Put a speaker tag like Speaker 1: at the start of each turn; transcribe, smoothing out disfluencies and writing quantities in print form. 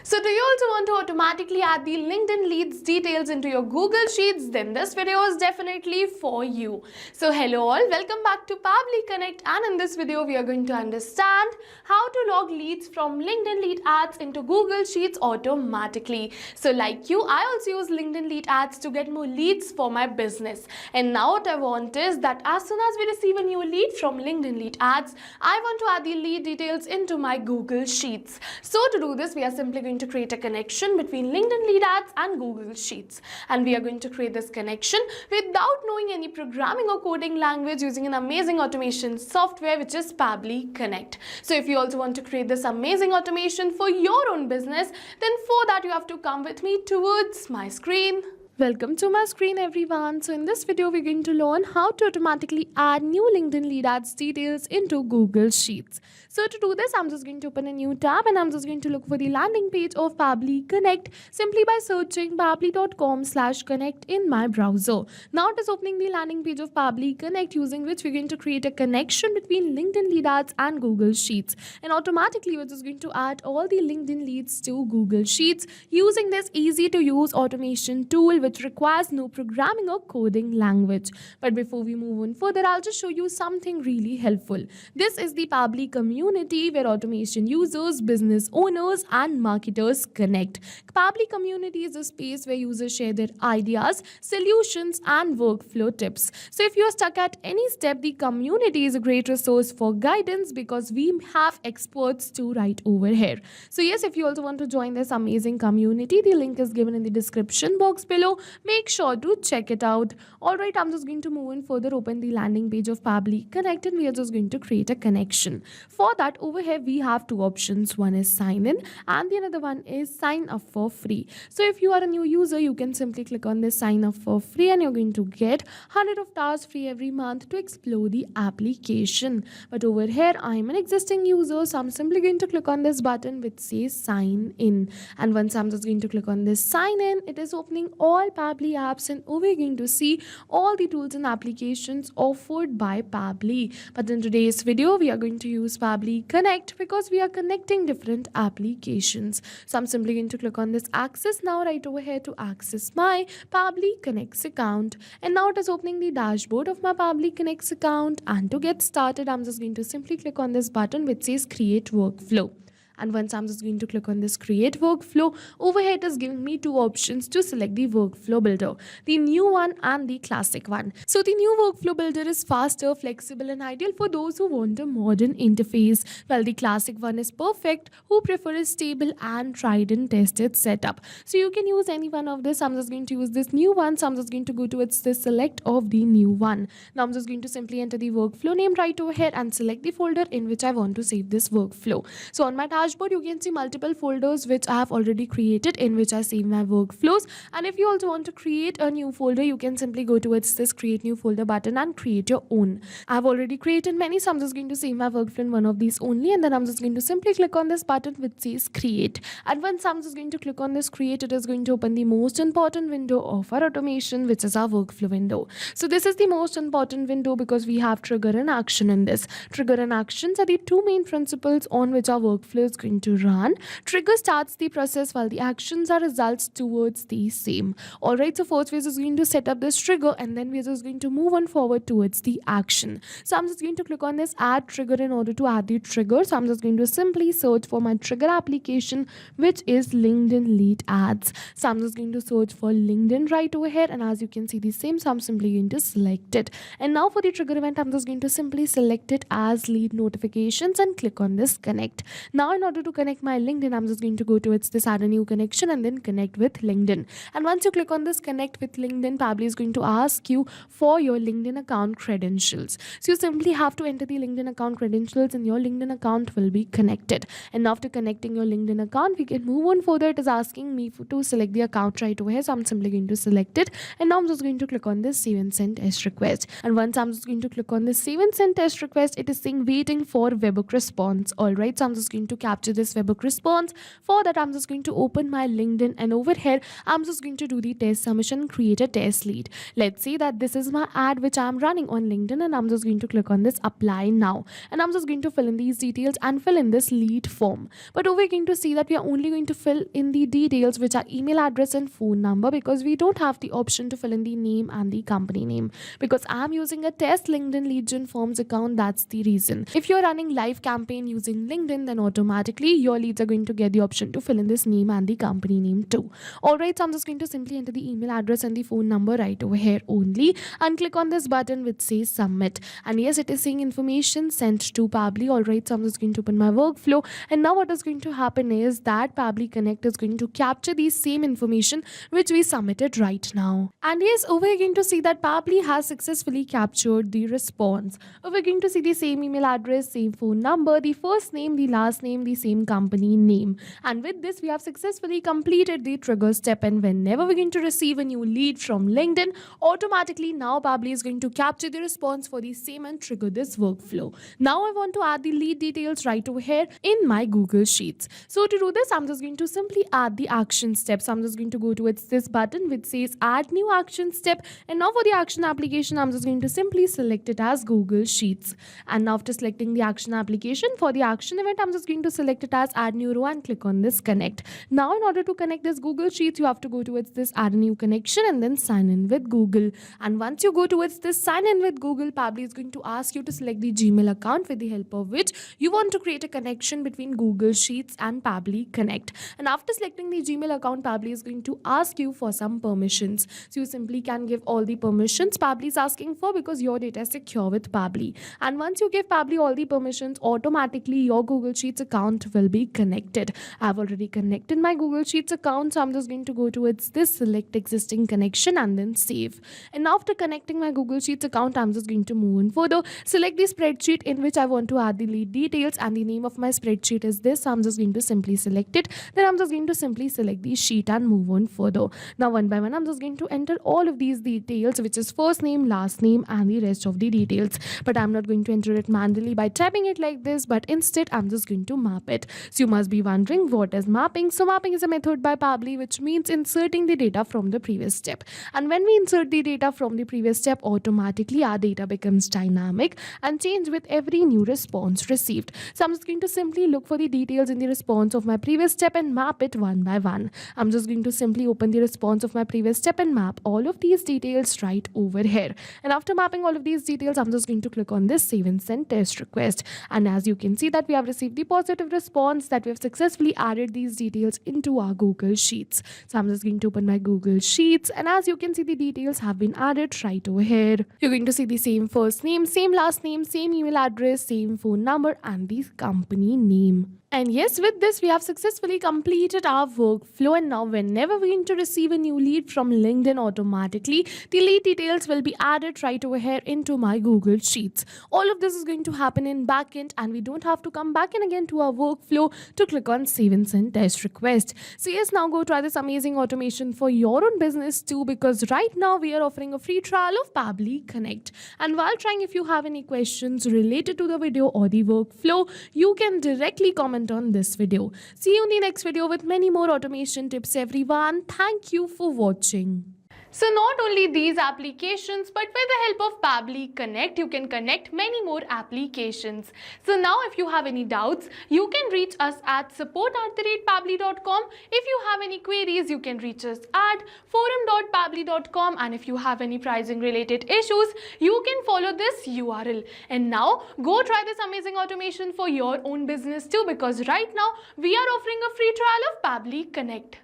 Speaker 1: So do you also want to automatically add the LinkedIn leads details into your Google Sheets? Then this video is definitely for you. So hello all, welcome back to Pabbly Connect, and in this video we are going to understand how to log leads from LinkedIn lead ads into Google Sheets automatically. So like you, I also use LinkedIn lead ads to get more leads for my business. And now what I want is that as soon as we receive a new lead from LinkedIn lead ads, I want to add the lead details into my Google Sheets. So to do this, we are simply going to create a connection between LinkedIn lead ads and Google Sheets. And we are going to create this connection without knowing any programming or coding language using an amazing automation software which is Pabbly Connect. So if you also want to create this amazing automation for your own business, then for that you have to come with me towards my screen. Welcome to my screen everyone. So in this video we're going to learn how to automatically add new LinkedIn lead ads details into Google Sheets. So to do this, I'm just going to open a new tab and I'm just going to look for the landing page of Pabbly Connect simply by searching pabbly.com/connect in my browser. Now it is opening the landing page of Pabbly Connect, using which we're going to create a connection between LinkedIn lead ads and Google Sheets. And automatically we're just going to add all the LinkedIn leads to Google Sheets using this easy to use automation tool which requires no programming or coding language. But before we move on further, I'll just show you something really helpful. This is the Pabbly community where automation users, business owners and marketers connect. Pabbly community is a space where users share their ideas, solutions and workflow tips. So if you are stuck at any step, the community is a great resource for guidance because we have experts to right over here. So yes, if you also want to join this amazing community, the link is given in the description box below. Make sure to check it out. Alright, I'm just going to move in further, open the landing page of Pabbly Connect, and we are just going to create a connection. For that, over here we have two options. One is sign in and the another one is sign up for free. So if you are a new user, you can simply click on this sign up for free and you're going to get 100 of stars free every month to explore the application. But over here I am an existing user, so I'm simply going to click on this button which says sign in. And once I'm just going to click on this sign in, it is opening all Pabbly apps, and over you're going to see all the tools and applications offered by Pabbly. But in today's video we are going to use Pabbly Connect because we are connecting different applications. So I'm simply going to click on this access now right over here to access my Pabbly Connects account. And now it is opening the dashboard of my Pabbly Connects account, and to get started I'm just going to simply click on this button which says create workflow. And once I'm just going to click on this create workflow, over here it is giving me two options to select the workflow builder, the new one and the classic one. So the new workflow builder is faster, flexible and ideal for those who want a modern interface, while the classic one is perfect who prefer a stable and tried and tested setup. So you can use any one of this. I'm just going to use this new one, so I'm just going to go towards the select of the new one. Now I'm just going to simply enter the workflow name right over here and select the folder in which I want to save this workflow. So on my dashboard you can see multiple folders which I have already created in which I save my workflows. And if you also want to create a new folder, you can simply go towards this create new folder button and create your own. I have already created many, so I'm just going to save my workflow in one of these only, and then I'm just going to simply click on this button which says create. And once I'm just going to click on this create, it is going to open the most important window of our automation, which is our workflow window. So this is the most important window because we have trigger and action in this. Trigger and actions are the two main principles on which our workflow is going to run. Trigger starts the process while the actions are results towards the same. Alright, so first we're just going to set up this trigger and then we're just going to move on forward towards the action. So I'm just going to click on this add trigger in order to add the trigger. So I'm just going to simply search for my trigger application which is LinkedIn lead ads. So I'm just going to search for LinkedIn right over here, and as you can see the same, so I'm simply going to select it. And now for the trigger event, I'm just going to simply select it as lead notifications and click on this connect. Now in order to connect my LinkedIn, I'm just going to go towards this add a new connection and then connect with LinkedIn. And once you click on this connect with LinkedIn, Pabbly is going to ask you for your LinkedIn account credentials. So you simply have to enter the LinkedIn account credentials and your LinkedIn account will be connected. And after connecting your LinkedIn account, we can move on further. It is asking me to select the account right over here, so I'm simply going to select it. And now I'm just going to click on this save and send test request. And once I'm just going to click on this save and send test request, it is saying waiting for webhook response. Alright, so I'm just going to capture capture this webhook response. For that, I'm just going to open my LinkedIn, and over here I'm just going to do the test submission, create a test lead. Let's say that this is my ad which I'm running on LinkedIn, and I'm just going to click on this apply now, and I'm just going to fill in these details and fill in this lead form. But over, we're going to see that we are only going to fill in the details which are email address and phone number, because we don't have the option to fill in the name and the company name, because I'm using a test LinkedIn lead gen forms account. That's the reason. If you're running live campaign using LinkedIn, then automatically your leads are going to get the option to fill in this name and the company name too. Alright, so I'm just going to simply enter the email address and the phone number right over here only, and click on this button which says submit. And yes, it is saying information sent to Pabbly. Alright, so I'm just going to open my workflow, and now what is going to happen is that Pabbly Connect is going to capture the same information which we submitted right now. And yes, over here, going to see that Pabbly has successfully captured the response. We're going to see the same email address, same phone number, the first name, the last name, the same company name. And with this, we have successfully completed the trigger step. And whenever we're going to receive a new lead from LinkedIn, automatically now Pabbly is going to capture the response for the same and trigger this workflow. Now I want to add the lead details right over here in my Google Sheets. So to do this, I'm just going to simply add the action steps. I'm just going to go towards this button which says add new action step. And now for the action application, I'm just going to simply select it as Google Sheets. And now after selecting the action application, for the action event, I'm just going to select it as add new row and click on this connect. Now in order to connect this Google Sheets, you have to go towards this add a new connection and then sign in with Google. And once you go towards this sign in with Google, Pabbly is going to ask you to select the Gmail account with the help of which you want to create a connection between Google Sheets and Pabbly Connect. And after selecting the Gmail account, Pabbly is going to ask you for some permissions. So you simply can give all the permissions Pabbly is asking for, because your data is secure with Pabbly. And once you give Pabbly all the permissions, automatically your Google Sheets account will be connected. I've already connected my Google Sheets account, so I'm just going to go towards this select existing connection and then save. And after connecting my Google Sheets account, I'm just going to move on further. Select the spreadsheet in which I want to add the lead details, and the name of my spreadsheet is this. So I'm just going to simply select it. Then I'm just going to simply select the sheet and move on further. Now one by one, I'm just going to enter all of these details, which is first name, last name, and the rest of the details. But I'm not going to enter it manually by typing it like this, but instead I'm just going to map it. So you must be wondering, what is mapping? So mapping is a method by Pabbly which means inserting the data from the previous step. And when we insert the data from the previous step, automatically our data becomes dynamic and change with every new response received. So I'm just going to simply look for the details in the response of my previous step and map it one by one. I'm just going to simply open the response of my previous step and map all of these details right over here. And after mapping all of these details, I'm just going to click on this save and send test request. And as you can see that we have received the positive response that we have successfully added these details into our Google Sheets. So I'm just going to open my Google Sheets, and as you can see, the details have been added right over here. You're going to see the same first name, same last name, same email address, same phone number, and the company name. And yes, with this, we have successfully completed our workflow. And now whenever we're going to receive a new lead from LinkedIn, automatically the lead details will be added right over here into my Google Sheets. All of this is going to happen in backend, and we don't have to come back in again to our workflow to click on save and send test request. So yes, now go try this amazing automation for your own business too, because right now we are offering a free trial of Pabbly Connect. And while trying, if you have any questions related to the video or the workflow, you can directly comment on this video. See you in the next video with many more automation tips, everyone. Thank you for watching. So not only these applications, but with the help of Pabbly Connect, you can connect many more applications. So now if you have any doubts, you can reach us at support@pabbly.com. If you have any queries, you can reach us at forum.pabbly.com. And if you have any pricing related issues, you can follow this URL. And now go try this amazing automation for your own business too, because right now we are offering a free trial of Pabbly Connect.